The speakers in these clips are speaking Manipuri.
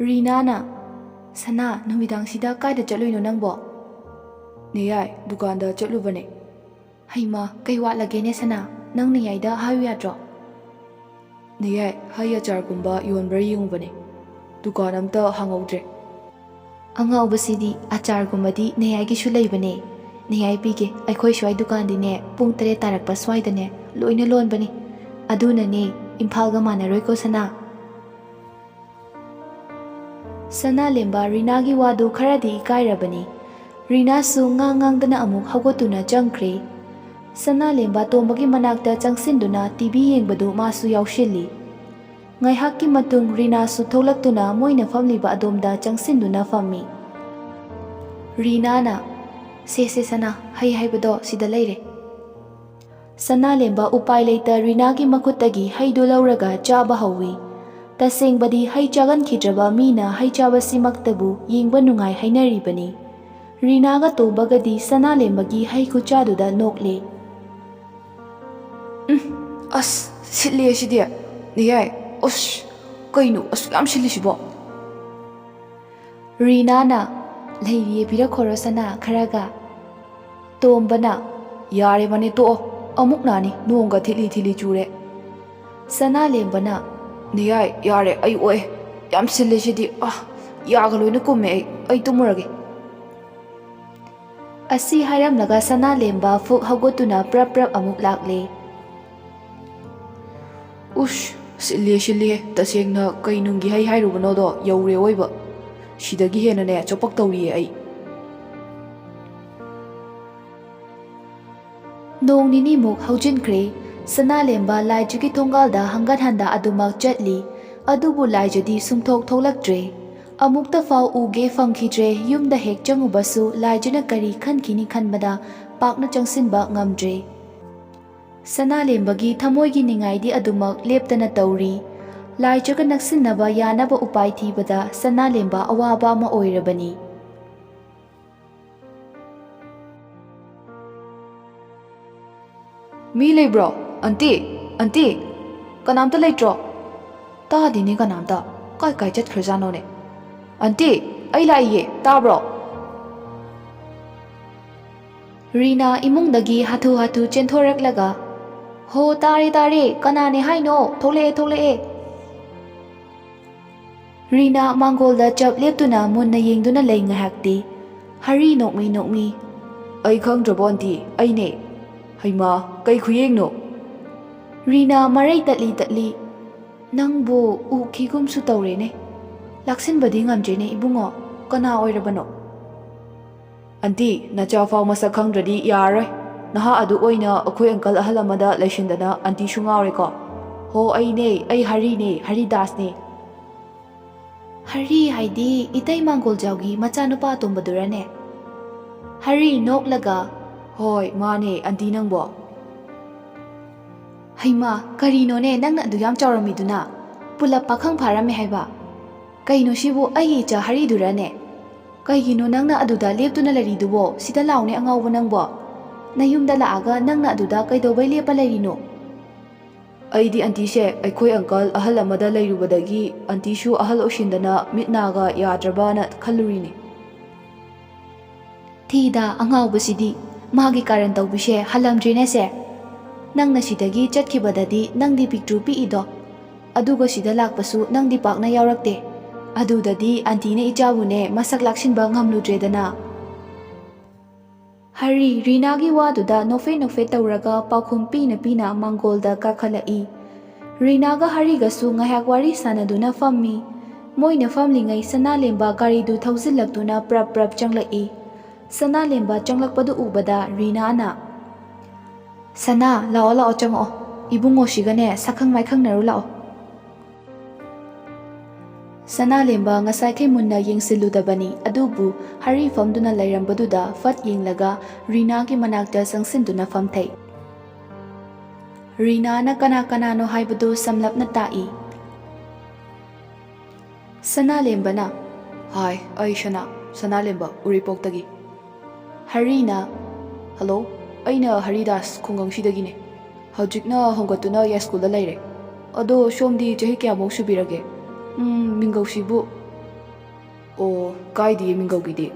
Rinana Sana numidangsida kaida chatluino nangbo Niyai dukanda chatlubane Haima kai watlagene sana nang niyaida hayu yadro Niyai haya chargumba yonbra yengubane dukan amta hangawdre Angaubasidi achargumadi niyaigi leibane Niyai pige aikhoi swai dukandine pung 3 tarakpa swaidane loina lonbani adunane imphalga manaroi ko sana Sana lemba Rinagi wadu kharadi ikairabani Rina su ngangdana amuk hawgotuna jangkre Sana lemba tombagi manakta changsinduna TV yengbadu masu yaushili Ngaihakki matung Rina su tholaktuna moina famliba adomda changsinduna fammi Rinana se sana hai haibado sida leire Sana lemba upai leita Rinagi makuttagi haidu lauraga chaba hawi Tasengbadi hai chagan khidraba mina hai chaba simaktabu yengba nungai hainaribani Rinaga tobagadi sana lembagi hai khuchaduda nokle As sitli asidia niyai osh kainu as yam sili sibo Rinana leiriye bira khorosana kharaga tombana yare bane to amuk nani nonga thili chure sana lembana Niyai yare ay oe yam sili sidi yagaloina kumme ay tumurage Asi hairamnaga sana lemba fuk hagotuna prap amuk lakle Ush sili tasengna kainungi hai hairubano do yaure oiba Sidagi henane chopak tawriye ay Nong nini muk haujinkre Sana lemba laijagi thongalda hangat handa adumak chatli adubu laijadi sumthok tholakdre amukta fau uge fangkhidre yumda hek changubasu laijana kari khankini khanbada pakna changsinba ngamdre Sana lembagi thamoigi ningaidi adumak leptana tawri laijaga naksinnaba yanaba upai thibada sana lemba awaba ma oirabani Mila bro Auntie, kanamta leitro ta dini kanamta kai chat khrzano ne Auntie ai laiye ta bro Rina imungdagi hathu chenthoraklaga ho tare kanane haino thole Rina Mangalda chap leptuna munna yengduna lei ngahakti hari nokmi ai khangdrabo auntie ai ne haima kai khuyengno Rina marai tatli nangbo ukigum su tawrene laksin badi ngamjene ibungo kana oirabano Auntie nacha faw masak khangdradi yaroi naha adu oina akhoi uncle ahal amada laishindana auntie shungaure ko ho ai ne ai hari das ne Hari haidi itai Mangal jawgi machanupa tombadurane Hari noklaga hoi mane auntie nangbo Haima karino ne nangna adu yam chawramiduna pulap pakhang pharame haiba kaino sibu ai cha hari durane kaigino nangna aduda leptuna laridubo sida laune angawbo nangbo nayumda laaga nangna aduda kaidobai lepa larino Aidi auntie se aikhoi uncle ahal amada lairubadagi auntie shu ahal oshindana mitnaga yadrabana khalurini Thida angawbasidi magi karan tawbise halamdrine se Nangna sidagi chatkibadadi nangdi picture piido aduga sida lakpasu nangdi pakna yaurakte adudadi auntie ne ichabune masak laksinba ngamludredana Hari Rinagi waduda nofe tawraga paukhum pina Mangalda kakhalai Rinaga hariga su ngayak wari sanaduna fammi moina famlingai sana lemba garidu thausillaktuna prap changlai sana lemba changlakpadu ubada Rinana Sana lao chango ibungo shigane sakhang maikhang naru lao Sana lemba ngasai kai munna yengsiludabani adubu hari famduna lairambaduda fat yenglaga Rina gi manakta sangsinduna famthai Rina na kana no haibadu samlapna tai Sana lemba na Hai Aishana Sana lemba Uripoktagi Harina Hello Aina Haridas khungangsidagine hojikna hongatuna ya school da laire ado shomdi chahi kya mok subirage mingausibu ꯑꯣ ꯀꯥꯏꯗꯤꯌꯦ ꯃꯤꯡꯒꯧꯒꯤꯗꯤ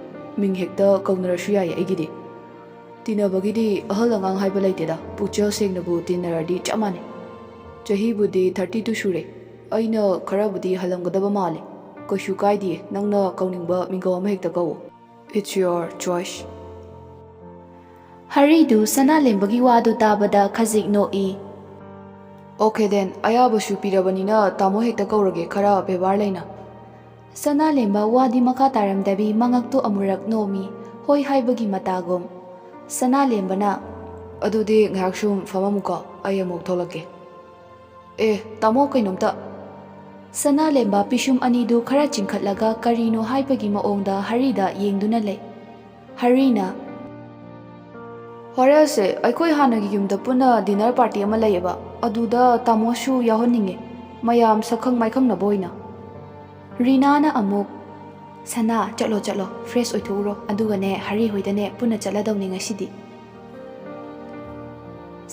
ꯃꯤꯡ ꯍꯦꯛꯇ ꯀꯧꯅꯔꯁꯨ ꯌꯥꯏꯌꯦ ꯑꯩꯒꯤꯗꯤ ꯇꯤꯟꯅꯕꯒꯤꯗꯤ ꯑꯍꯜ ꯑꯉꯥꯡ ꯍꯥꯏꯕ ꯂꯩꯇꯦꯗ ꯄꯨꯛꯆꯦꯜ ꯁꯦꯡꯅꯕꯨ ꯇꯤꯟꯅꯔꯗꯤ ꯆꯞ ꯃꯥꯟꯅꯩ ꯆꯍꯤꯕꯨꯗꯤ 32 ꯁꯨꯔꯦ ꯑꯩꯅ ꯈꯔꯕꯨꯗꯤ ꯍꯜꯂꯝꯒꯗꯕ ꯃꯥꯜꯂꯦ ꯀꯩꯁꯨ ꯀꯥꯏꯗꯤꯌꯦ ꯅꯪꯅ ꯀꯧꯅꯤꯡꯕ ꯃꯤꯡꯒꯧ ꯑꯃ ꯍꯦꯛꯇ ꯀꯧꯋꯣ It's your choice ꯍꯔꯤꯗꯨ ꯁꯅꯥꯂꯦꯝꯕꯒꯤ ꯋꯥꯗꯨ ꯇꯥꯕꯗ ꯈꯖꯤꯛ ꯅꯣꯛꯏ ꯑꯣꯀꯦ ꯗꯦꯟ ꯑꯌꯥꯕꯁꯨ ꯄꯤꯔꯕꯅꯤꯅ ꯇꯥꯃꯣ ꯍꯦꯛꯇ ꯀꯧꯔꯒꯦ ꯈꯔ ꯕꯦꯕꯥꯔ ꯂꯩꯅ ꯁꯅꯥꯂꯦꯝꯕ ꯋꯥꯗꯤ ꯃꯈꯥ ꯇꯥꯔꯝꯗꯕꯤ ꯃꯉꯛꯇꯨ ꯑꯃꯨꯔꯛ ꯅꯣꯝꯃꯤ ꯍꯣꯏ ꯍꯥꯏꯕꯒꯤ ꯃꯇꯥꯒꯨꯝ ꯁꯅꯥꯂꯦꯝꯕꯅ ꯑꯗꯨꯗꯤ ꯉꯥꯏꯍꯥꯛ ꯁꯨꯝ ꯐꯝꯃꯝꯃꯨꯀꯣ ꯑꯩ ꯑꯃꯨꯛ ꯊꯣꯛꯂꯛꯀꯦ ꯇꯥꯃꯣ ꯀꯩꯅꯣꯝꯇ ꯁꯅꯥꯂꯦꯝꯕ ꯄꯤꯁꯨꯝ ꯑꯅꯤꯗꯨ ꯈꯔ ꯆꯤꯡꯈꯠꯂꯒ ꯀꯔꯤꯅꯣ ꯍꯥꯏꯕꯒꯤ ꯃꯑꯣꯡꯗ ꯍꯔꯤꯗ ꯌꯦꯡꯗꯨꯅ ꯂꯩ ꯍꯔꯤꯅ ꯍꯣꯔꯦꯟꯁꯦ ꯑꯩꯈꯣꯏ ꯍꯥꯟꯅꯒꯤ ꯌꯨꯝꯗ ꯄꯨꯟꯅ ꯗꯤꯅꯔ ꯄꯥꯔꯇꯤ ꯑꯃ ꯂꯩꯌꯦꯕ ꯑꯗꯨꯗ ꯇꯥꯃꯣꯁꯨ ꯌꯥꯎꯍꯟꯅꯤꯡꯉꯦ ꯃꯌꯥꯝ ꯁꯛꯈꯪ ꯃꯥꯏꯈꯪꯅꯕ ꯑꯣꯏꯅ ꯔꯤꯅꯥꯅ ꯑꯃꯨꯛ ꯁꯅꯥ ꯆꯠꯂꯣ ꯐ꯭ꯔꯦꯁ ꯑꯣꯏꯊꯣꯛꯎꯔꯣ ꯑꯗꯨꯒꯅꯦ ꯍꯔꯤ ꯍꯣꯏꯗꯅꯦ ꯄꯨꯟꯅ ꯆꯠꯂꯗꯧꯅꯤ ꯉꯁꯤꯗꯤ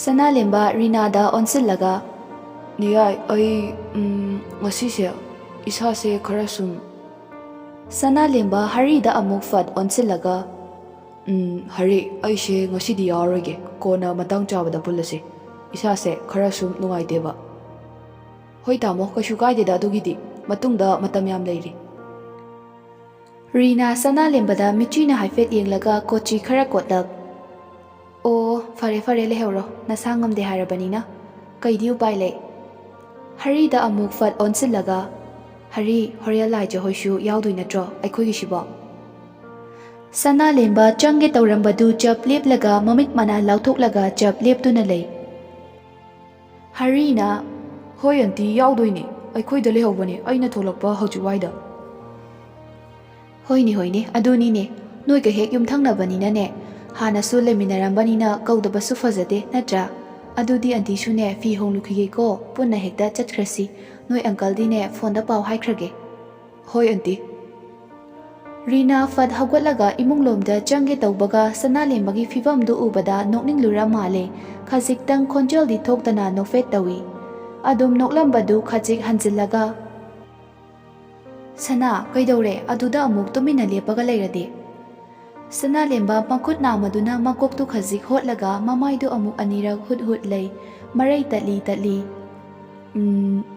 ꯁꯅꯥꯂꯦꯝꯕ ꯔꯤꯅꯥꯗ ꯑꯣꯟꯁꯤꯜꯂꯒ ꯅꯤꯌꯥꯏ ꯑꯩ ꯉꯁꯤꯁꯦ ꯏꯁꯥꯁꯦ ꯈꯔ ꯁꯨꯝ ꯁꯅꯥꯂꯦꯝꯕ ꯍꯔꯤꯗ ꯑꯃꯨꯛ ꯐꯠ ꯑꯣꯟꯁꯤꯜꯂꯒ ꯍꯔꯤ ꯑꯩꯁꯦ ꯉꯁꯤꯗꯤ ꯌꯥꯎꯔꯔꯣꯏꯒꯦ ꯀꯣꯟꯅ ꯃꯇꯥꯡ ꯆꯥꯕꯗ ꯄꯨꯜꯂꯁꯤ ꯏꯁꯥꯁꯦ ꯈꯔ ꯁꯨꯝ ꯅꯨꯡꯉꯥꯏꯇꯦꯕ ꯍꯣꯏ ꯇꯥꯃꯣ ꯀꯩꯁꯨ ꯀꯥꯏꯗꯦꯗ ꯑꯗꯨꯒꯤꯗꯤ ꯃꯇꯨꯡꯗ ꯃꯇꯝ ꯌꯥꯝ ꯂꯩꯔꯤ ꯔꯤꯅꯥ ꯁꯅꯥꯂꯦꯝꯕꯗ ꯃꯤꯠꯆꯤꯅ ꯍꯥꯏꯐꯦꯠ ꯌꯦꯡꯂꯒ ꯀꯣꯆꯤ ꯈꯔ ꯀꯣꯠꯂꯛ ꯑꯣ ꯐꯔꯦ ꯂꯩꯍꯧꯔꯣ ꯅꯁꯥ ꯉꯝꯗꯦ ꯍꯥꯏꯔꯕꯅꯤꯅ ꯀꯩꯗꯤ ꯎꯄꯥꯏ ꯂꯩ ꯍꯔꯤꯗ ꯑꯃꯨꯛ ꯐꯠ ꯑꯣꯟꯁꯤꯜꯂꯒ ꯍꯔꯤ ꯍꯣꯔꯦꯟ ꯂꯥꯏꯖ ꯍꯣꯏꯁꯨ ꯌꯥꯎꯗꯣꯏ ꯅꯠꯇ꯭ꯔꯣ ꯑꯩꯈꯣꯏꯒꯤꯁꯤꯕꯣ ꯁꯅꯥꯂꯦꯝꯕ ꯆꯪꯒꯦ ꯇꯧꯔꯝꯕꯗꯨ ꯆꯞ ꯂꯦꯞꯂꯒ ꯃꯃꯤꯠ ꯃꯅꯥ ꯂꯥꯎꯊꯣꯛꯂꯒ ꯆꯞ ꯂꯦꯞꯇꯨꯅ ꯂꯩ ꯍꯔꯤꯅ ꯍꯣꯏ ꯑꯟꯇꯤ ꯌꯥꯎꯗꯣꯏꯅꯦ ꯑꯩꯈꯣꯏꯗ ꯂꯩꯍꯧꯕꯅꯦ ꯑꯩꯅ ꯊꯣꯛꯂꯛꯄ ꯍꯧꯖꯤꯛꯋꯥꯏꯗ ꯍꯣꯏꯅꯦ ꯑꯗꯨꯅꯤꯅꯦ ꯅꯣꯏꯒ ꯍꯦꯛ ꯌꯨꯝꯊꯪꯅꯕꯅꯤꯅꯅꯦ ꯍꯥꯟꯅꯁꯨ ꯂꯩꯃꯤꯟꯅꯔꯝꯕꯅꯤꯅ ꯀꯧꯗꯕꯁꯨ ꯐꯖꯗꯦ ꯅꯠꯇ꯭ꯔꯥ ꯑꯗꯨꯗꯤ ꯑꯟꯇꯤꯁꯨꯅꯦ ꯐꯤ ꯍꯣꯡꯂꯨꯈꯤꯒꯦꯀꯣ ꯄꯨꯟꯅ ꯍꯦꯛꯇ ꯆꯠꯈ꯭ꯔꯁꯤ ꯅꯣꯏ ꯑꯪꯀꯜꯗꯤꯅꯦ ꯐꯣꯟꯗ ꯄꯥꯎ ꯍꯥꯏꯈ꯭ꯔꯒꯦ ꯍꯣꯏ ꯑꯟꯇꯤ ꯔꯤꯅꯥ ꯐꯠ ꯍꯧꯒꯠꯂꯒ ꯏꯃꯨꯡꯂꯣꯝꯗ ꯆꯪꯒꯦ ꯇꯧꯕꯒ ꯁꯅꯥꯂꯦꯝꯕꯒꯤ ꯐꯤꯚꯝꯗꯨ ꯎꯕꯗ ꯅꯣꯛꯅꯤꯡꯂꯨꯔ ꯃꯥꯜꯂꯦ ꯈꯖꯤꯛꯇꯪ ꯈꯣꯟꯖꯦꯜꯗꯤ ꯊꯣꯛꯇꯅ ꯅꯣꯛꯐꯦꯠ ꯇꯧꯏ ꯑꯗꯨꯝ ꯅꯣꯛꯂꯝꯕꯗꯨ ꯈꯖꯤꯛ ꯍꯟꯖꯤꯜꯂꯒ ꯁꯅꯥ ꯀꯩꯗꯧꯔꯦ ꯑꯗꯨꯗ ꯑꯃꯨꯛ ꯇꯨꯃꯤꯟꯅ ꯂꯦꯞꯄꯒ ꯂꯩꯔꯗꯤ ꯁꯅꯥꯂꯦꯝꯕ ꯃꯈꯨꯠ ꯅꯥꯝꯃꯗꯨꯅ ꯃꯀꯣꯛꯇꯨ ꯈꯖꯤꯛ ꯍꯣꯠꯂꯒ ꯃꯃꯥꯏꯗꯨ ꯑꯃꯨꯛ ꯑꯅꯤꯔꯛ ꯍꯨꯠ ꯂꯩ ꯃꯔꯩ ꯇꯠꯂꯤ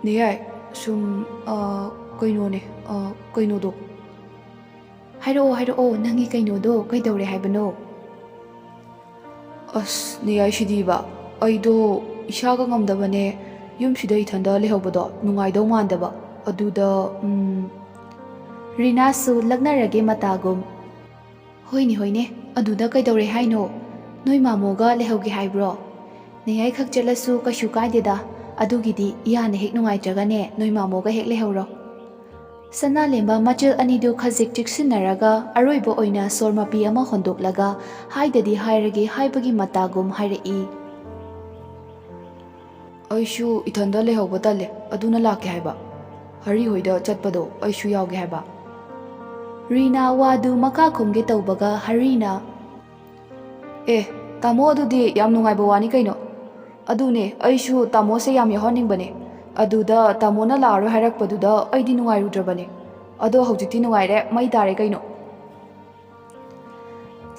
ꯅꯤꯌꯥꯏ ꯁꯨꯝ ꯀꯩꯅꯣꯅꯦ ꯀꯩꯅꯣꯗꯣ ꯍꯥꯏꯔꯛꯑꯣ ꯅꯪꯒꯤ ꯀꯩꯅꯣꯗꯣ ꯀꯩꯗꯧꯔꯦ ꯍꯥꯏꯕꯅꯣ ꯑꯁ ꯅꯤꯌꯥꯏ ꯁꯤꯗꯤꯕ ꯑꯩꯗꯣ ꯏꯁꯥꯒ ꯉꯝꯗꯕꯅꯦ ꯌꯨꯝꯁꯤꯗ ꯏꯊꯟꯗ ꯂꯩꯍꯧꯕꯗꯣ ꯅꯨꯡꯉꯥꯏꯗꯧ ꯃꯥꯟꯗꯕ ꯑꯗꯨꯗ ꯔꯤꯅꯥꯁꯨ ꯂꯛꯅꯔꯒꯦ ꯃꯇꯥꯒꯨꯝ ꯍꯣꯏꯅꯦ ꯑꯗꯨꯗ ꯀꯩꯗꯧꯔꯦ ꯍꯥꯏꯅꯣ ꯅꯣꯏ ꯃꯥꯃꯣꯒ ꯂꯩꯍꯧꯒꯦ ꯍꯥꯏꯕ꯭ꯔꯣ ꯅꯌꯥꯏꯈꯛ ꯆꯠꯂꯁꯨ ꯀꯩꯁꯨ ꯀꯥꯏꯗꯦꯗ ꯑꯗꯨꯒꯤꯗꯤ ꯏꯌꯥꯅ ꯍꯦꯛ ꯅꯨꯡꯉꯥꯏꯇ꯭ꯔꯒꯅꯦ ꯅꯣꯏ ꯃꯥꯃꯣꯒ ꯍꯦꯛ ꯂꯩꯍꯧꯔꯣ ꯁꯅꯥꯂꯦꯝꯕ ꯃꯆꯤꯜ ꯑꯅꯤꯗꯨ ꯈꯖꯤꯛ ꯆꯤꯛꯁꯤꯟꯅꯔꯒ ꯑꯔꯣꯏꯕ ꯑꯣꯏꯅ ꯁꯣꯔ ꯃꯄꯤ ꯑꯃ ꯍꯣꯟꯗꯣꯛꯂꯒ ꯍꯥꯏꯗꯗꯤ ꯍꯥꯏꯔꯒꯦ ꯍꯥꯏꯕꯒꯤ ꯃꯇꯥꯒꯨꯝ ꯍꯥꯏꯔꯛꯏ ꯑꯩꯁꯨ ꯏꯊꯟꯗ ꯂꯩꯍꯧꯕ ꯇꯜꯂꯦ ꯑꯗꯨꯅ ꯂꯥꯛꯀꯦ ꯍꯥꯏꯕ ꯍꯔꯤ ꯍꯣꯏꯗ ꯆꯠꯄꯗꯣ ꯑꯩꯁꯨ ꯌꯥꯎꯒꯦ ꯍꯥꯏꯕ ꯔꯤꯅꯥ ꯋꯥꯗꯨ ꯃꯈꯥ ꯈꯨꯝꯒꯦ ꯇꯧꯕꯒ ꯍꯔꯤꯅ ꯇꯥꯃꯣ ꯑꯗꯨꯗꯤ ꯌꯥꯝ ꯅꯨꯡꯉꯥꯏꯕ ꯋꯥꯅꯤ ꯀꯩꯅꯣ ꯑꯗꯨꯅꯦ ꯑꯩꯁꯨ ꯇꯥꯃꯣꯁꯦ ꯌꯥꯝ ꯌꯥꯎꯍꯟꯅꯤꯡꯕꯅꯦ ꯑꯗꯨꯗ ꯇꯥꯃꯣꯅ ꯂꯥꯛꯑꯔꯣꯏ ꯍꯥꯏꯔꯛꯄꯗꯨꯗ ꯑꯩꯗꯤ ꯅꯨꯡꯉꯥꯏꯔꯨꯗ꯭ꯔꯕꯅꯦ ꯑꯗꯣ ꯍꯧꯖꯤꯛꯇꯤ ꯅꯨꯡꯉꯥꯏꯔꯦ ꯃꯩ ꯇꯥꯔꯦ ꯀꯩꯅꯣ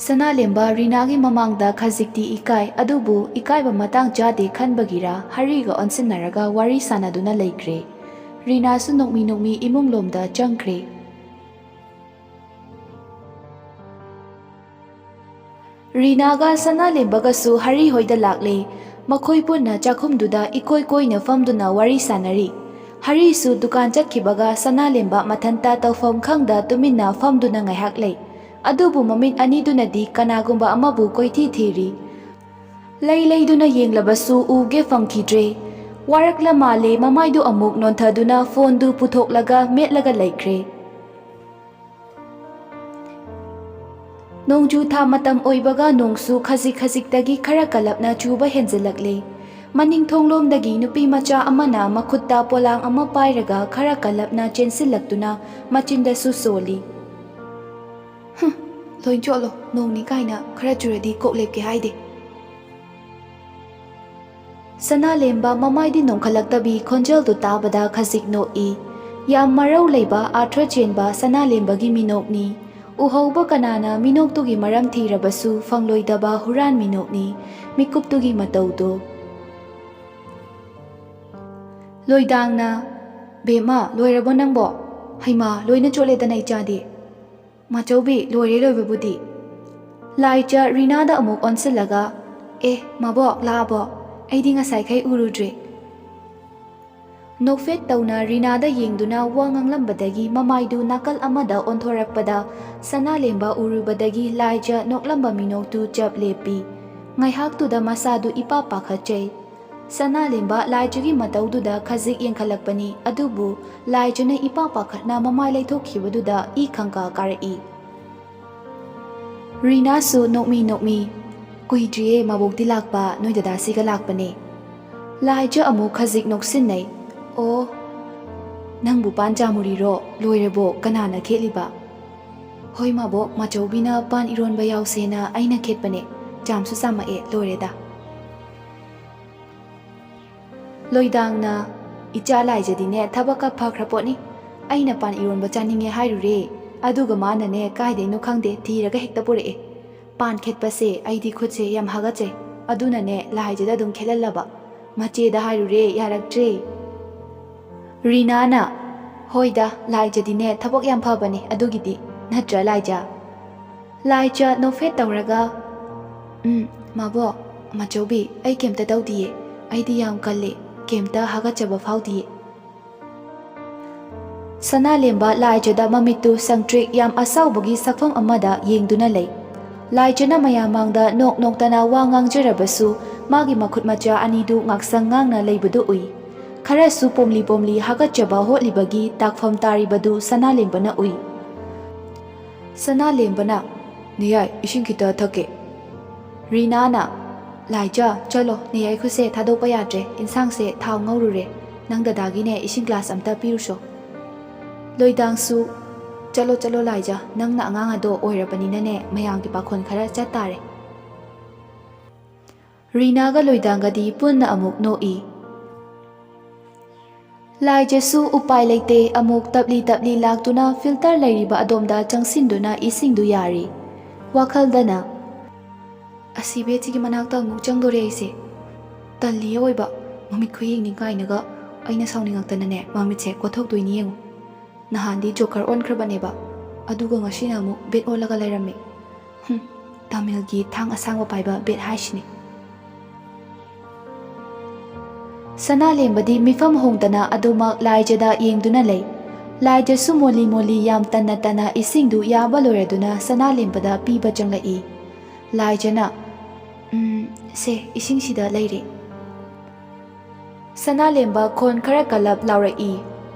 ꯁꯅꯥꯂꯦꯝꯕ ꯔꯤꯅꯥꯒꯤ ꯃꯃꯥꯡꯗ ꯈꯖꯤꯛꯇꯤ ꯏꯀꯥꯏ ꯑꯗꯨꯕꯨ ꯏꯀꯥꯏꯕ ꯃꯇꯥꯡ ꯆꯥꯗꯦ ꯈꯟꯕꯒꯤꯔ ꯍꯔꯤꯒ ꯑꯣꯟꯁꯤꯟꯅꯔꯒ ꯋꯥꯔꯤ ꯁꯥꯟꯅꯗꯨꯅ ꯂꯩꯈ꯭ꯔꯦ ꯔꯤꯅꯥꯁꯨ ꯅꯣꯛꯃꯤ ꯏꯃꯨꯡꯂꯣꯝꯗ ꯆꯪꯈ꯭ꯔꯦ ꯔꯤꯅꯥꯒ ꯁꯅꯥꯂꯦꯝꯕꯒꯁꯨ ꯍꯔꯤ ꯍꯣꯏꯗ ꯂꯥꯛꯂꯦ ꯃꯈꯣꯏ ꯄꯨꯟꯅ ꯆꯥꯛꯈꯨꯝꯗꯨꯗ ꯏꯀꯣꯏ ꯀꯣꯏꯅ ꯐꯝꯗꯨꯅ ꯋꯥꯔꯤ ꯁꯥꯟꯅꯔꯤ ꯍꯔꯤꯁꯨ ꯗꯨꯀꯥꯟ ꯆꯠꯈꯤꯕꯒ ꯁꯅꯥꯂꯦꯝꯕ ꯃꯊꯟꯇ ꯇꯧꯐꯝ ꯈꯪꯗ ꯇꯨꯃꯤꯟꯅ ꯐꯝꯗꯨꯅ ꯉꯥꯏꯍꯥꯛ ꯂꯩ ꯑꯗꯨꯕꯨ ꯃꯃꯤꯠ ꯑꯅꯤꯗꯨꯅꯗꯤ ꯀꯅꯥꯒꯨꯝꯕ ꯑꯃꯕꯨ ꯀꯣꯏꯊꯤ ꯊꯤꯔꯤ ꯂꯩꯗꯨꯅ ꯌꯦꯡꯂꯕꯁꯨ ꯎꯒꯦ ꯐꯪꯈꯤꯗ꯭ꯔꯦ ꯋꯥꯔꯛꯂ ꯃꯥꯜꯂꯦ ꯃꯃꯥꯏꯗꯨ ꯑꯃꯨꯛ ꯅꯣꯟꯊꯗꯨꯅ ꯐꯣꯟꯗꯨ ꯄꯨꯊꯣꯛꯂꯒ ꯃꯦꯠꯂꯒ ꯂꯩꯈ꯭ꯔꯦ ꯅꯣꯡꯖꯨ ꯊꯥ ꯃꯇꯝ ꯑꯣꯏꯕꯒ ꯅꯣꯡꯁꯨ ꯈꯖꯤꯛꯇꯒꯤ ꯈꯔ ꯀꯜꯂꯞꯅ ꯆꯨꯕ ꯍꯦꯟꯖꯤꯜꯂꯛꯂꯦ ꯃꯅꯤꯡꯊꯣꯡꯂꯣꯝꯗꯒꯤ ꯅꯨꯄꯤ ꯃꯆꯥ ꯑꯃꯅ ꯃꯈꯨꯠꯇ ꯄꯣꯂꯥꯡ ꯑꯃ ꯄꯥꯏꯔꯒ ꯈꯔ ꯀꯜꯂꯞꯅ ꯆꯦꯟꯁꯤꯜꯂꯛꯇꯨꯅ ꯃꯆꯤꯟꯗꯁꯨ ꯁꯣꯜꯂꯤ ꯂꯣꯏ ꯆꯣꯠꯂꯣ ꯅꯣꯡꯅꯤ ꯀꯥꯏꯅ ꯈꯔ ꯆꯨꯔꯗꯤ ꯀꯣꯛ ꯂꯦꯞꯀꯦ ꯍꯥꯏꯗꯦ ꯁꯅꯥꯂꯦꯝꯕ ꯃꯃꯥꯏꯗꯤ ꯅꯣꯡꯈꯠꯂꯛꯇꯕꯤ ꯈꯣꯟꯖꯦꯜꯗꯨ ꯇꯥꯕꯗ ꯈꯖꯤꯛ ꯅꯣꯛꯏ ꯌꯥꯝ ꯃꯔꯧ ꯂꯩꯕ ꯑꯥꯔꯊ ꯆꯦꯟꯕ ꯁꯅꯥꯂꯦꯝꯕꯒꯤ ꯃꯤꯅꯣꯛꯅꯤ꯫ ꯎꯍꯧꯕ ꯀꯅꯥꯅ ꯃꯤꯅꯣꯛꯇꯨꯒꯤ ꯃꯔꯝ ꯊꯤꯔꯕꯁꯨ ꯐꯪꯂꯣꯏꯗꯕ ꯍꯨꯔꯥꯟ ꯃꯤꯅꯣꯛꯅꯤ ꯃꯤꯀꯨꯞꯇꯨꯒꯤ ꯃꯇꯧꯗꯣ꯫ ꯂꯣꯏꯗꯥꯡꯅ "ꯕꯦꯝꯃ ꯂꯣꯏꯔꯕꯣ ꯅꯪꯕꯣ? ꯍꯩꯃꯥ ꯂꯣꯏꯅ ꯆꯣꯠꯂꯦꯗꯅ ꯏꯆꯥꯗꯤ꯫ ꯃꯥꯆꯧꯕꯤ ꯂꯣꯏꯔꯦ ꯂꯣꯏꯕꯕꯨꯗꯤ꯫ ꯂꯥꯏꯖ ꯔꯤꯅꯥꯗ ꯑꯃꯨꯛ ꯑꯣꯟꯁꯤꯜꯂꯒ ꯃꯕꯣꯛ ꯂꯥꯛꯑꯕꯣ? ꯑꯩꯗꯤ ꯉꯁꯥꯏꯈꯩ ꯎꯔꯨꯗ꯭ꯔꯦ꯫ ꯅꯣꯛꯐꯦꯠ ꯇꯧꯅ ꯔꯤꯅꯥꯗ ꯌꯦꯡꯗꯨꯅ ꯋꯥ ꯉꯥꯡꯂꯝꯕꯗꯒꯤ ꯃꯃꯥꯏꯗꯨ ꯅꯥꯀꯜ ꯑꯃꯗ ꯑꯣꯟꯊꯣꯔꯛꯄꯗ ꯁꯅꯥꯂꯦꯝꯕ ꯎꯔꯨꯕꯗꯒꯤ ꯂꯥꯏꯖ ꯅꯣꯛꯂꯝꯕ ꯃꯤꯅꯣꯛꯇꯨ ꯆꯞ ꯂꯦꯞꯄꯤ꯫ ꯉꯥꯏꯍꯥꯛꯇꯨꯗ ꯃꯁꯥꯗꯨ ꯏꯄꯥ ꯄꯥꯈꯠꯆꯩ꯫ ꯁꯅꯥꯂꯦꯝꯕ ꯂꯥꯏꯖꯒꯤ ꯃꯇꯧꯗꯨꯗ ꯈꯖꯤꯛ ꯌꯦꯡꯈꯠꯂꯛꯄꯅꯤ ꯑꯗꯨꯕꯨ ꯂꯥꯏꯖꯅ ꯏꯄꯥ ꯄꯥꯈꯠꯅ ꯃꯃꯥꯏ ꯂꯩꯊꯣꯛꯈꯤꯕꯗꯨꯗ ꯏ ꯈꯪꯀꯥ ꯀꯥꯔꯛꯏ꯫ ꯔꯤꯅꯥꯁꯨ ꯅꯣꯛꯃꯤ ꯅꯣꯛꯃꯤ "ꯀꯨꯏꯗ꯭ꯔꯤꯌꯦ ꯃꯕꯣꯛꯇꯤ ꯂꯥꯛꯄ, ꯅꯣꯏ ꯗꯗꯥꯁꯤꯒ ꯂꯥꯛꯄꯅꯦ꯫ ꯂꯥꯏꯖ ꯑꯃꯨꯛ ꯈꯖꯤꯛ ꯅꯣꯛꯁꯤꯟꯅꯩ꯫ "ꯑꯣ ꯅꯪꯕꯨ ꯄꯥꯟ ꯆꯥꯃꯨꯔꯤꯔꯣ? ꯂꯣꯏꯔꯕꯣ? ꯀꯅꯥꯅ ꯈꯦꯠꯂꯤꯕ?" "ꯍꯣꯏ ꯃꯕꯣꯛ, ꯃꯥꯆꯧꯕꯤꯅ ꯄꯥꯟ ꯏꯔꯣꯟꯕ ꯌꯥꯎꯁꯦꯅ ꯑꯩꯅ ꯈꯦꯠꯄꯅꯦ꯫ ꯆꯥꯝꯁꯨ ꯆꯥꯝꯃꯛꯑꯦ, ꯂꯣꯏꯔꯦꯗ꯫ ꯂꯣꯏꯗꯥꯡꯅ "ꯏꯆꯥ ꯂꯥꯏꯖꯗꯤꯅꯦ ꯊꯕꯛꯀ ꯐꯈ꯭ꯔ ꯄꯣꯠꯅꯤ꯫ ꯑꯩꯅ ꯄꯥꯟ ꯏꯔꯣꯟꯕ ꯆꯥꯅꯤꯡꯉꯦ ꯍꯥꯏꯔꯨꯔꯦ ꯑꯗꯨꯒ ꯃꯥꯅꯅꯦ ꯀꯥꯏꯗꯩꯅꯣ ꯈꯪꯗꯦ ꯊꯤꯔꯒ ꯍꯦꯛꯇ ꯄꯨꯔꯛꯑꯦ꯫ ꯄꯥꯟ ꯈꯦꯠꯄꯁꯦ ꯑꯩꯗꯤ ꯈꯨꯠꯁꯦ ꯌꯥꯝ ꯍꯥꯒꯠꯆꯩ ꯑꯗꯨꯅꯅꯦ ꯂꯥꯏꯖꯗ ꯑꯗꯨꯝ ꯈꯦꯠꯍꯜꯂꯕ꯫ ꯃꯆꯦꯗ ꯍꯥꯏꯔꯨꯔꯦ ꯌꯥꯔꯛꯇ꯭ꯔꯦ꯫ ꯔꯤꯅꯥꯅ "ꯍꯣꯏꯗ ꯂꯥꯏꯖꯗꯤꯅꯦ ꯊꯕꯛ ꯌꯥꯝ ꯐꯕꯅꯦ ꯑꯗꯨꯒꯤꯗꯤ, ꯅꯠꯇ꯭ꯔ ꯂꯥꯏꯖ?" ꯂꯥꯏꯖ ꯅꯣꯛꯐꯦꯠ ꯇꯧꯔꯒ ꯃꯕꯣꯛ, ꯃꯥꯆꯧꯕꯤ ꯑꯩ ꯀꯩꯝꯇ ꯇꯧꯗꯤꯌꯦ꯫ ꯑꯩꯗꯤ ꯌꯥꯝ ꯀꯜꯂꯦ, ꯀꯩꯝꯇ ꯍꯥꯒꯠꯆꯕ ꯐꯥꯎꯗꯤꯌꯦ꯫ ꯁꯅꯥꯂꯦꯝꯕ ꯂꯥꯏꯖꯗ ꯃꯃꯤꯠꯇꯨ ꯁꯪꯇ꯭ꯔꯤꯛ ꯌꯥꯝ ꯑꯁꯥꯎꯕꯒꯤ ꯁꯛꯐꯝ ꯑꯃꯗ ꯌꯦꯡꯗꯨꯅ ꯂꯩ꯫ ꯂꯥꯏꯖꯅ ꯃꯌꯥꯝ ꯃꯥꯡꯗ ꯅꯣꯛ ꯅꯣꯛꯇꯅ ꯋꯥ ꯉꯥꯡꯖꯔꯕꯁꯨ ꯃꯥꯒꯤ ꯃꯈꯨꯠ ꯃꯆꯥ ꯑꯅꯤꯗꯨ ꯉꯥꯛꯁꯪ ꯉꯥꯡꯅ ꯂꯩꯕꯗꯨ ꯎꯏ꯫ ꯈꯔꯁꯨ ꯄꯣꯝꯂꯤ ꯄꯣꯝꯂꯤ ꯍꯥꯒꯠꯆꯕ ꯍꯣꯠꯂꯤꯕꯒꯤ ꯇꯥꯛꯐꯝ ꯇꯥꯔꯤꯕꯗꯨ ꯁꯅꯥꯂꯦꯝꯕꯅ ꯎꯏ꯫ ꯁꯅꯥꯂꯦꯝꯕꯅ "ꯅꯌꯥꯏ ꯏꯁꯤꯡ ꯈꯤꯇ ꯊꯛꯀꯦ." ꯔꯤꯅꯥꯅ "ꯂꯥꯏꯖ ꯆꯠꯂꯣ, ꯅꯌꯥꯏ ꯈꯨꯠꯁꯦ ꯊꯥꯗꯣꯛꯄ ꯌꯥꯗ꯭ꯔꯦ, ꯏꯟꯁꯥꯡꯁꯦ ꯊꯥꯎ ꯉꯧꯔꯨꯔꯦ, ꯅꯪ ꯗꯗꯥꯒꯤꯅꯦ ꯏꯁꯤꯡ ꯒ꯭ꯂꯥꯁ ꯑꯝꯇ ꯄꯤꯔꯨꯁꯣ." ꯂꯣꯏꯗꯥꯡꯁꯨ "ꯆꯠꯂꯣ ꯆꯠꯂꯣ ꯂꯥꯏꯖ, ꯅꯪꯅ ꯑꯉꯥꯡ ꯑꯗꯣ ꯑꯣꯏꯔꯕꯅꯤꯅꯅꯦ ꯃꯌꯥꯝꯒꯤ ꯄꯥꯈꯣꯟ ꯈꯔ ꯆꯠ ꯇꯥꯔꯦ." ꯔꯤꯅꯥꯒ ꯂꯣꯏꯗꯥꯡꯒꯗꯤ ꯄꯨꯟꯅ ꯑꯃꯨꯛ ꯅꯣꯛꯏ꯫ ꯂꯥꯏꯖꯁꯨ ꯎꯄꯥꯏ ꯂꯩꯇꯦ ꯑꯃꯨꯛ ꯇꯞꯂꯤ ꯇꯞꯂꯤ ꯂꯥꯛꯇꯨꯅ ꯐꯤꯜꯇꯔ ꯂꯩꯔꯤꯕ ꯑꯗꯣꯝꯗ ꯆꯪꯁꯤꯟꯗꯨꯅ ꯏꯁꯤꯡꯗꯨ ꯌꯥꯔꯤ꯫ ꯋꯥꯈꯜꯗꯅ "ꯑꯁꯤ ꯕꯦꯠꯁꯤꯒꯤ ꯃꯅꯥꯛꯇ ꯑꯃꯨꯛ ꯆꯪꯗꯣꯔꯦ ꯑꯩꯁꯦ꯫ ꯇꯜꯂꯤꯌꯦ ꯑꯣꯏꯕ, ꯃꯃꯤꯠ ꯈꯨꯌꯦꯡꯅꯤ ꯀꯥꯏꯅꯒ ꯑꯩꯅ ꯁꯥꯎꯅꯤꯡꯉꯛꯇꯅꯅꯦ ꯃꯃꯤꯠꯁꯦ ꯀꯣꯠꯊꯣꯛꯇꯣꯏꯅꯤ ꯌꯦꯡꯉꯨ꯫ ꯅꯍꯥꯟꯗꯤ ꯖꯣꯀꯔ ꯑꯣꯟꯈ꯭ꯔꯕꯅꯦꯕ ꯑꯗꯨꯒ ꯉꯁꯤꯅ ꯑꯃꯨꯛ ꯕꯦꯠ ꯑꯣꯜꯂꯒ ꯂꯩꯔꯝꯃꯦ꯫ ꯇꯥꯃꯤꯜꯒꯤ ꯊꯥꯡ ꯑꯁꯥꯡꯕ ꯄꯥꯏꯕ ꯕꯦꯠ ꯍꯥꯏꯁꯤꯅꯤ." ꯁꯅꯥꯂꯦꯝꯕꯗꯤ ꯃꯤꯐꯝ ꯍꯣꯡꯗꯅ ꯑꯗꯨꯃꯛ ꯂꯥꯏꯖꯗ ꯌꯦꯡꯗꯨꯅ ꯂꯩ꯫ ꯂꯥꯏꯖꯁꯨ ꯃꯣꯜꯂꯤ ꯃꯣꯜꯂꯤ ꯌꯥꯝ ꯇꯟꯅ ꯇꯟꯅ ꯏꯁꯤꯡꯗꯨ ꯌꯥꯕ ꯂꯣꯏꯔꯗꯨꯅ ꯁꯅꯥꯂꯦꯝꯕꯗ ꯄꯤꯕ ꯆꯪꯂꯛꯏ꯫ ꯂꯥꯏꯖꯅ "ꯁꯦ ꯏꯁꯤꯡꯁꯤꯗ ꯂꯩꯔꯦ." ꯁꯅꯥꯂꯦꯝꯕ ꯈꯣꯟ ꯈꯔ ꯀꯜꯂꯞ ꯂꯥꯎꯔꯛꯏ꯫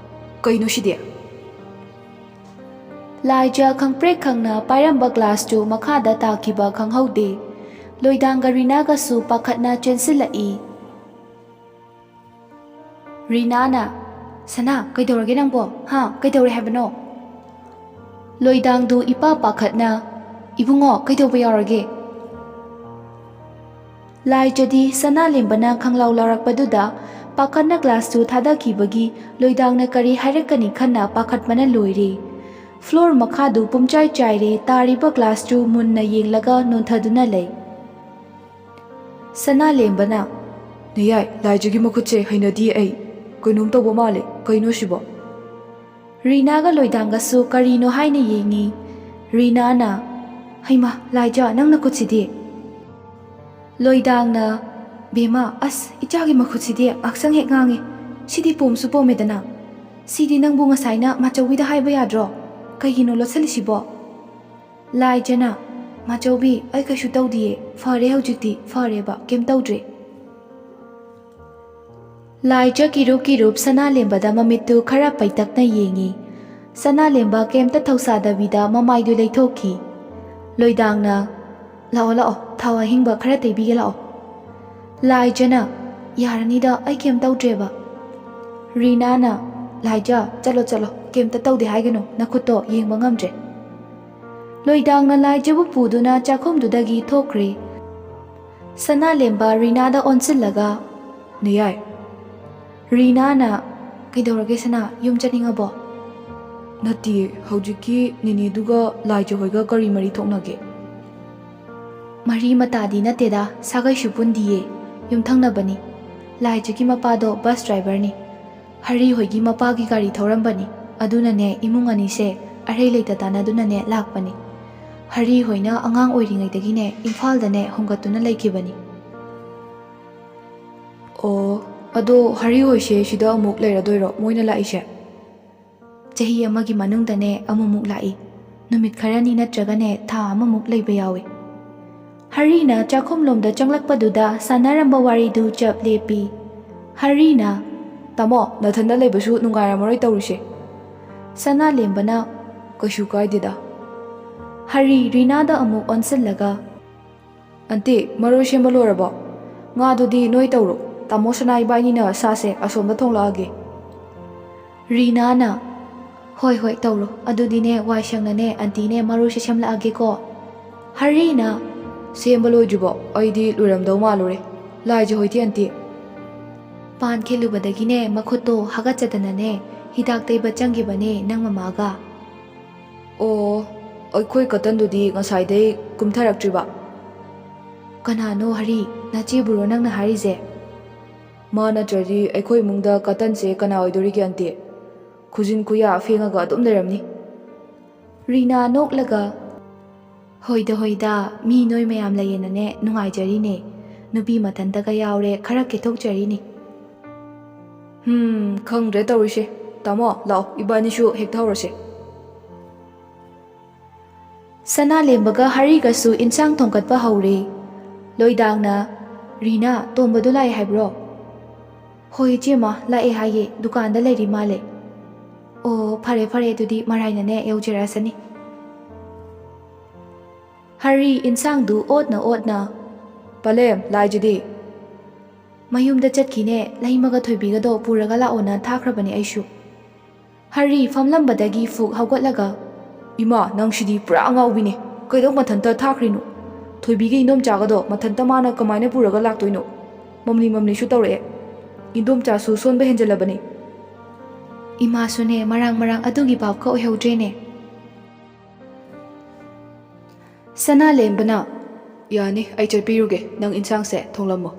"ꯀꯩꯅꯣ ꯁꯤꯗꯤ?" ꯂꯥꯏꯖ ꯈꯪꯄ꯭ꯔꯦꯛ ꯈꯪꯅ ꯄꯥꯏꯔꯝꯕ ꯒ꯭ꯂꯥꯁꯇꯨ ꯃꯈꯥꯗ ꯇꯥꯈꯤꯕ ꯈꯪꯍꯧꯗꯦ꯫ ꯂꯣꯏꯗꯥꯡꯒ ꯔꯤꯅꯥꯒꯁꯨ ꯄꯥꯈꯠꯅ ꯆꯦꯟꯁꯤꯜꯂꯛꯏ꯫ ꯔꯤꯅꯥꯅ "ꯁꯅꯥ ꯀꯩꯗꯧꯔꯒꯦ ꯅꯪꯕꯣ? ꯀꯩꯗꯧꯔꯦ ꯍꯥꯏꯕꯅꯣ?" ꯂꯣꯏꯗꯥꯡꯗꯨ ꯏꯄꯥ ꯄꯥꯈꯠꯅ "ꯏꯕꯨꯡꯉꯣ ꯀꯩꯗꯧꯕ ꯌꯥꯎꯔꯒꯦ?" ꯂꯥꯏꯖꯗꯤ ꯁꯅꯥꯂꯦꯝꯕꯅ ꯈꯪꯂꯥꯎ ꯂꯥꯎꯔꯛꯄꯗꯨꯗ ꯄꯥꯈꯠꯅ ꯒ꯭ꯂꯥꯁꯇꯨ ꯊꯥꯗꯈꯤꯕꯒꯤ ꯂꯣꯏꯗꯥꯡꯅ ꯀꯔꯤ ꯍꯥꯏꯔꯛꯀꯅꯤ ꯈꯟꯅ ꯄꯥꯈꯠꯄꯅ ꯂꯣꯏꯔꯦ꯫ ꯐ꯭ꯂꯣꯔ ꯃꯈꯥꯗꯨ ꯄꯨꯝꯆꯥꯏ ꯆꯥꯏꯔꯦ ꯇꯥꯔꯤꯕ ꯒ꯭ꯂꯥꯁꯇꯨ ꯃꯨꯟꯅ ꯌꯦꯡꯂꯒ ꯅꯣꯟꯊꯗꯨꯅ ꯂꯩ꯫ ꯁꯅꯥꯂꯦꯝꯕꯅ "ꯅꯌꯥꯏ ꯂꯥꯏꯖꯒꯤ ꯃꯈꯨꯠꯁꯦ ꯍꯩꯅꯗꯤꯌꯦ ꯑꯩ, ꯀꯩꯅꯣꯝ ꯇꯧꯕ ꯃꯥꯜꯂꯦ, ꯀꯩꯅꯣ ꯁꯤꯕꯣ?" ꯔꯤꯅꯥꯒ ꯂꯣꯏꯗꯥꯡꯒꯁꯨ ꯀꯔꯤꯅꯣ ꯍꯥꯏꯅ ꯌꯦꯡꯉꯤ꯫ ꯔꯤꯅꯥꯅ "ꯍꯩꯃꯥ ꯂꯥꯏꯖ ꯅꯪ ꯅꯈꯨꯠꯁꯤꯗꯤ?" ꯂꯣꯏꯗꯥꯡꯅ "ꯕꯦꯝꯃ ꯑꯁ ꯏꯆꯥꯒꯤ ꯃꯈꯨꯠꯁꯤꯗꯤ ꯉꯥꯛꯁꯪ ꯍꯦꯛ ꯉꯥꯡꯉꯦ, ꯁꯤꯗꯤ ꯄꯣꯝꯁꯨ ꯄꯣꯝꯃꯦꯗꯅ꯫ ꯁꯤꯗꯤ ꯅꯪꯕꯨ ꯉꯁꯥꯏꯅ ꯃꯥꯆꯧꯕꯤꯗ ꯍꯥꯏꯕ ꯌꯥꯗ꯭ꯔꯣ? ꯀꯩꯒꯤꯅꯣ ꯂꯣꯠꯁꯤꯜꯂꯤꯁꯤꯕꯣ?" ꯂꯥꯏꯖꯅ "ꯃꯥꯆꯧꯕꯤ ꯑꯩ ꯀꯩꯁꯨ ꯇꯧꯗꯤꯌꯦ, ꯐꯔꯦ ꯍꯧꯖꯤꯛꯇꯤ, ꯐꯔꯦꯕ, ꯀꯩꯝ ꯇꯧꯗ꯭ꯔꯦ." ꯂꯥꯏꯖ ꯀꯤꯔꯨꯞ ꯀꯤꯔꯨꯞ ꯁꯅꯥꯂꯦꯝꯕꯗ ꯃꯃꯤꯠꯇꯨ ꯈꯔ ꯄꯩꯇꯛꯅ ꯌꯦꯡꯉꯤ꯫ ꯁꯅꯥꯂꯦꯝꯕ ꯀꯩꯝꯇ ꯊꯧꯁꯥꯗꯕꯤꯗ ꯃꯃꯥꯏꯗꯨ ꯂꯩꯊꯣꯛꯈꯤ꯫ ꯂꯣꯏꯗꯥꯡꯅ "ꯂꯥꯛꯑꯣ ꯂꯥꯛꯑꯣ, ꯊꯥꯎ ꯑꯍꯤꯡꯕ ꯈꯔ ꯇꯩꯕꯤꯒꯦ ꯂꯥꯛꯑꯣ." ꯂꯥꯏꯖꯅ "ꯌꯥꯔꯅꯤꯗ ꯑꯩ ꯀꯩꯝ ꯇꯧꯗ꯭ꯔꯦꯕ." ꯔꯤꯅꯥꯅ "ꯂꯥꯏꯖ ꯆꯠꯂꯣ ꯆꯠꯂꯣ, ꯀꯩꯝꯇ ꯇꯧꯗꯦ ꯍꯥꯏꯒꯅꯨ, ꯅꯈꯨꯠꯇꯣ ꯌꯦꯡꯕ ꯉꯝꯗ꯭ꯔꯦ." ꯂꯣꯏꯗꯥꯡꯅ ꯂꯥꯏꯖꯕꯨ ꯄꯨꯗꯨꯅ ꯆꯥꯛꯈꯨꯝꯗꯨꯗꯒꯤ ꯊꯣꯛꯈ꯭ꯔꯦ꯫ ꯁꯅꯥꯂꯦꯝꯕ ꯔꯤꯅꯥꯗ ꯑꯣꯟꯁꯤꯜꯂꯒ "ꯅꯌꯥꯏ." ꯔꯤꯅꯥꯅ ꯀꯩꯗꯧꯔꯒꯦ ꯁꯅꯥ ꯌꯨꯝ ꯆꯠꯅꯤꯡꯉꯕꯣ? ꯅꯠꯇꯤꯌꯦ, ꯍꯧꯖꯤꯛꯀꯤ ꯅꯤꯅꯦꯗꯨꯒ ꯂꯥꯏꯖ ꯍꯣꯏꯒ ꯀꯔꯤ ꯃꯔꯤ ꯊꯣꯛꯅꯒꯦ? ꯃꯔꯤ ꯃꯇꯥꯗꯤ ꯅꯠꯇꯦꯗ, ꯁꯥꯒꯩꯁꯨ ꯄꯨꯟꯗꯤꯌꯦ, ꯌꯨꯝꯊꯪꯅꯕꯅꯤ꯫ ꯂꯥꯏꯖꯒꯤ ꯃꯄꯥꯗꯣ ꯕꯁ ꯗ꯭ꯔꯥꯏꯚꯔꯅꯤ, ꯍꯔꯤ ꯍꯣꯏꯒꯤ ꯃꯄꯥꯒꯤ ꯒꯥꯔꯤ ꯊꯧꯔꯝꯕꯅꯤ꯫ ꯑꯗꯨꯅꯅꯦ इमुंग अनीसे अरहै लेता तानादुनाने लाक्पनी। हरी होइना अंगांग ओइरिङैदगिने इम्फालदने होंगतुना लैखिबनी। ओ अदो हरी होइसे सिदा अमुक लैरदोइरो मोइना लाइसे? चही अमगी मनुंगदने अमुमुक लाई, नुमित खरनी नत्रगने था अममुक लैबा यावे। हरीना चाखुमलोमदा चंगलक्पदुदा सानारंबा वारीदु चप लेपी। हरीना तामो नथनदा लैबसु नुंगाइरामरोइ तौरिसे। सना लेम्बना कशु काइदेदा। हरी रीनादा अमुक ओनसलगा अंते मरोइ सेम्बा लोरबो? ngaदुदी नोइ तौरो, तामो सना इबाइनिना सासे असोमदा थोंलागे। रीनाना होय होय तौरो, अदुदीने वाइसंगने अंतीने मरोइ सेमलागेको। हरीना सेम्बा लोइजुबो अइदी लोइरमदौ मालुरे। लाइजे होइति अंते पान खेलुबदगिने मखुतो हगचदनने हिदाक तैबा चंगिबने नंग ममागा। ओ अइखोइ कतनदुदी ngसाइदै कुमथरक्ट्रिबा? कनानो हरी नचेबुरो नंगना हारिजे? मा नत्रदि अइखोइ इमुंगदा कतनसे कना ओइदोरिगे अंते? खुजिन खुया फेंगगा अदुम लैरमनी। रीना नोकलगा होइदा होइदा मी नोइ मयाम लैयेनने नुंगाइजरीने, नुपी मथनतगा यावरे खरा केथोकजरीनी। खंग्रे तौरिसे। तामो लाओ इबानिसु हेक्थौरसे। सना लेम्बगा हरीगसु इंसांग थोंकटपा हौरे। लोइदांगना रीना तोंबदु लाए हाइब्रो? होय जेमा लाए हाइये, दुकानदा लैरि माले। ओ फरे फरे दुदी मराइनने यौजरासनी। हरी इंसांगदु ओदना ओदना पलेम लाइजदी मयुमदा चटकीने लैमगा थोइबिगदो पुरगा लाओना थाख्रबनी आइसु। हरी फमलंबदगी फुग हौगटलगा इमा नंगसिदी पुरा अंगाउबिने, कैदौ मथनता थाख्रिनु? थोइबिगे इन्दोमचागदो मथनता माना कमाइना पुरगा लाक्तोइनो? ममली ममलीसु तौरए। इन्दोमचासु सोनबा हेंजलबनी। इमासुने मरांग मरांग अदुगी पापका ओइहौद्रेने। सना लेम्बना यानी अइ चटपिरुगे, नंग इंसांगसे थोंलम्मो।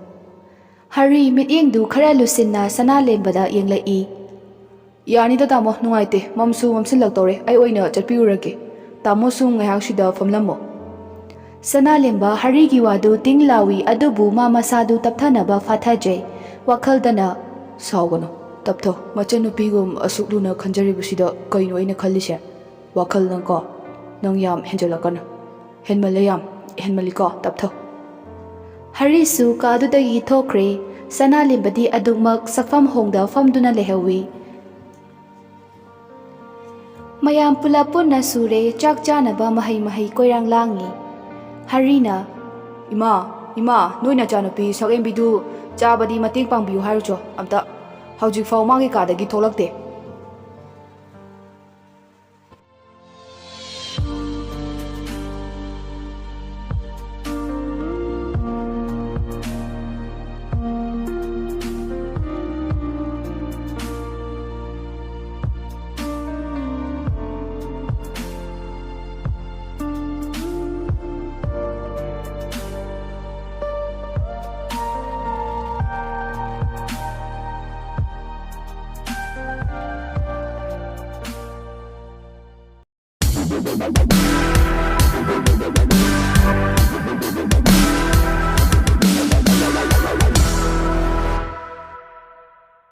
हरी मित्येंगदु खरा लुसिन्ना सना लेम्बदा येंगलई। यानीदा तामो नुंगाइते, ममसु ममसिनलक्तौरे, अइ ओइना चटपिरुरगे। तामोसु ngayaksidा फमलम्मो। सना लेम्बा हरीगी वादु तिंगलावी अदुबु मा मसादु तपथनबा फाथाजे। वखलदना साउगनो तपथो, मचनुपीगुम असुकलुना खंजरिबसिदा कइनो अइना खल्लिसे? वखल नंको नंग याम हेंजलकन। हेनमले याम हेनमलिको तपथो। हरीसु कादुदगी थोक्रे। सना लेम्बदी अदुमक सफम होंगदा फमदुना लेहवी। मयाम पुला पुन्ना सुरे चाक चानबा महै महै कोइरांग लांगी। हरीना इमा इमा नोइना चानुपी सगेंबिदु चाबदी मतेंग पांगबियु हाइरुचो अमता हौजिक फाउ मागे कादगी थोलक्ते।